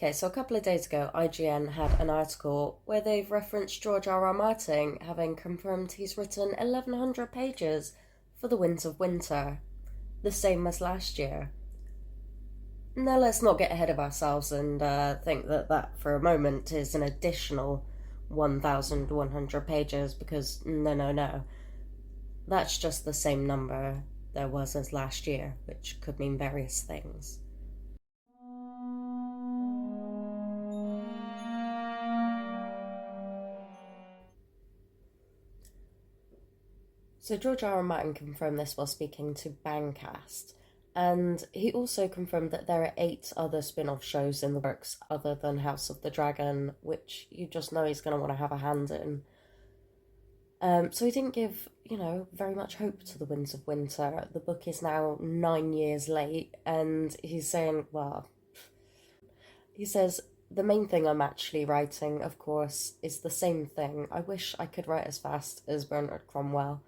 Okay, so a couple of days ago, IGN had an article where they've referenced George R.R. Martin having confirmed he's written 1,100 pages for The Winds of Winter, the same as last year. Now, let's not get ahead of ourselves and think that for a moment is an additional 1,100 pages, because no. That's just the same number there was as last year, which could mean various things. So George R. R. Martin confirmed this while speaking to BANGCAST, and he also confirmed that there are 8 other spin-off shows in the works other than House of the Dragon, which you just know he's going to want to have a hand in. So he didn't give, very much hope to The Winds of Winter. The book is now 9 years late, and he's saying, he says, the main thing I'm actually writing, of course, is the same thing. I wish I could write as fast as Bernard Cromwell,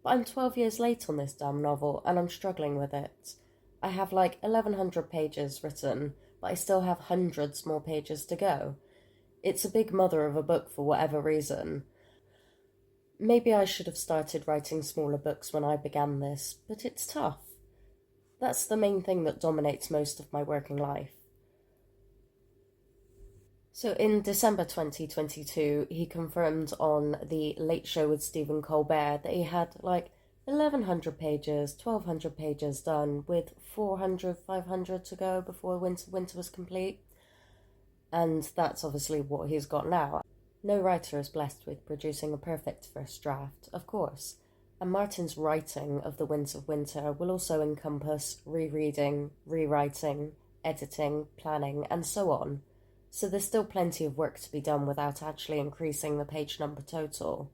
but I'm 12 years late on this damn novel, and I'm struggling with it. I have like 1,100 pages written, but I still have hundreds more pages to go. It's a big mother of a book for whatever reason. Maybe I should have started writing smaller books when I began this, but it's tough. That's the main thing that dominates most of my working life. So in December 2022, he confirmed on The Late Show with Stephen Colbert that he had like 1,100 pages, 1,200 pages done, with 400, 500 to go before Winter was complete. And that's obviously what he's got now. No writer is blessed with producing a perfect first draft, of course, and Martin's writing of The Winds of Winter will also encompass rereading, rewriting, editing, planning, and so on. So there's still plenty of work to be done without actually increasing the page number total.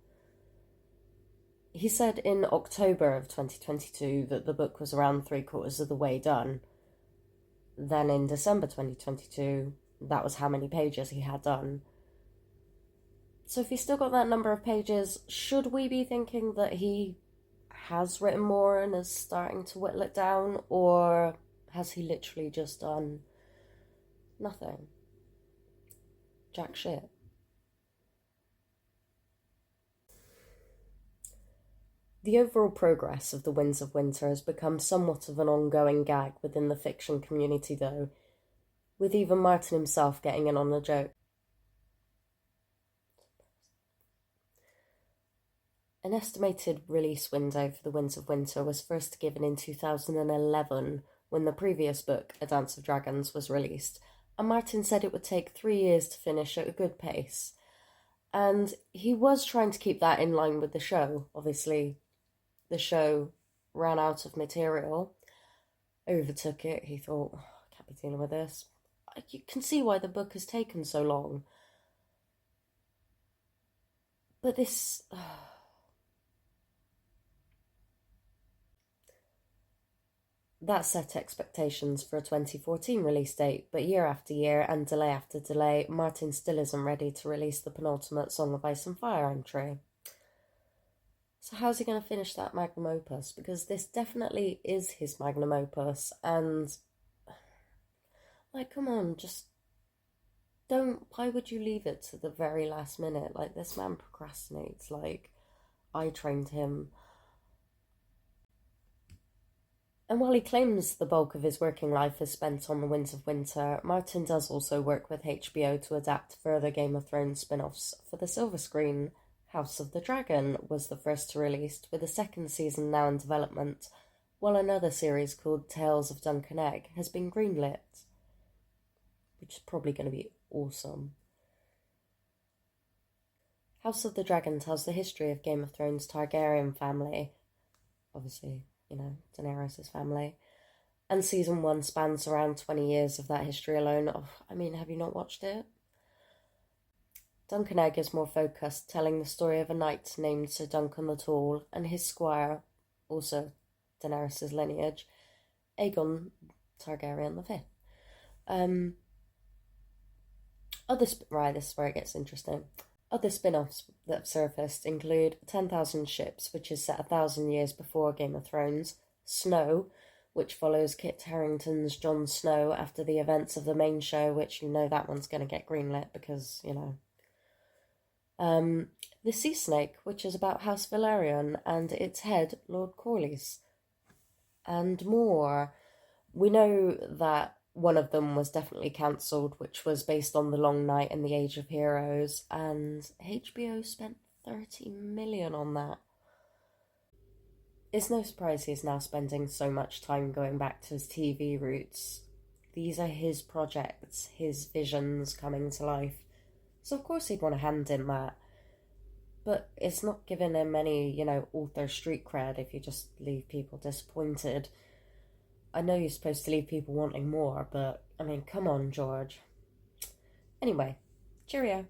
He said in October of 2022 that the book was around 3/4 of the way done. Then in December 2022, that was how many pages he had done. So if he's still got that number of pages, should we be thinking that he has written more and is starting to whittle it down, or has he literally just done nothing? Jack shit. The overall progress of The Winds of Winter has become somewhat of an ongoing gag within the fiction community, though, with even Martin himself getting in on the joke. An estimated release window for The Winds of Winter was first given in 2011, when the previous book, A Dance of Dragons, was released, and Martin said it would take 3 years to finish at a good pace. And he was trying to keep that in line with the show. Obviously, the show ran out of material, overtook it. He thought, I can't be dealing with this. You can see why the book has taken so long. But this... That set expectations for a 2014 release date, but year after year and delay after delay, Martin still isn't ready to release the penultimate Song of Ice and Fire entry. So how's he going to finish that magnum opus? Because this definitely is his magnum opus, and... come on, just... don't... Why would you leave it to the very last minute? This man procrastinates, I trained him... And while he claims the bulk of his working life is spent on The Winds of Winter, Martin does also work with HBO to adapt further Game of Thrones spin-offs for the silver screen. House of the Dragon was the first to release, with a second season now in development, while another series called Tales of Duncan Egg has been greenlit, which is probably going to be awesome. House of the Dragon tells the history of Game of Thrones' Targaryen family, obviously, Daenerys' family. And season 1 spans around 20 years of that history alone. Have you not watched it? Duncan Egg is more focused, telling the story of a knight named Sir Duncan the Tall and his squire, also Daenerys' lineage, Aegon Targaryen the Fifth. This is where it gets interesting. Other spin-offs that have surfaced include 10,000 Ships, which is set 1,000 years before Game of Thrones, Snow, which follows Kit Harington's Jon Snow after the events of the main show, which you know that one's going to get greenlit because, you know. The Sea Snake, which is about House Velaryon and its head, Lord Corlys, and more. We know that one of them was definitely cancelled, which was based on The Long Night and the Age of Heroes, and HBO spent 30 million on that. It's no surprise he's now spending so much time going back to his TV roots. These are his projects, his visions coming to life. So of course he'd want a hand in that. But it's not giving him any, author street cred if you just leave people disappointed. I know you're supposed to leave people wanting more, but, I mean, come on, George. Anyway, cheerio.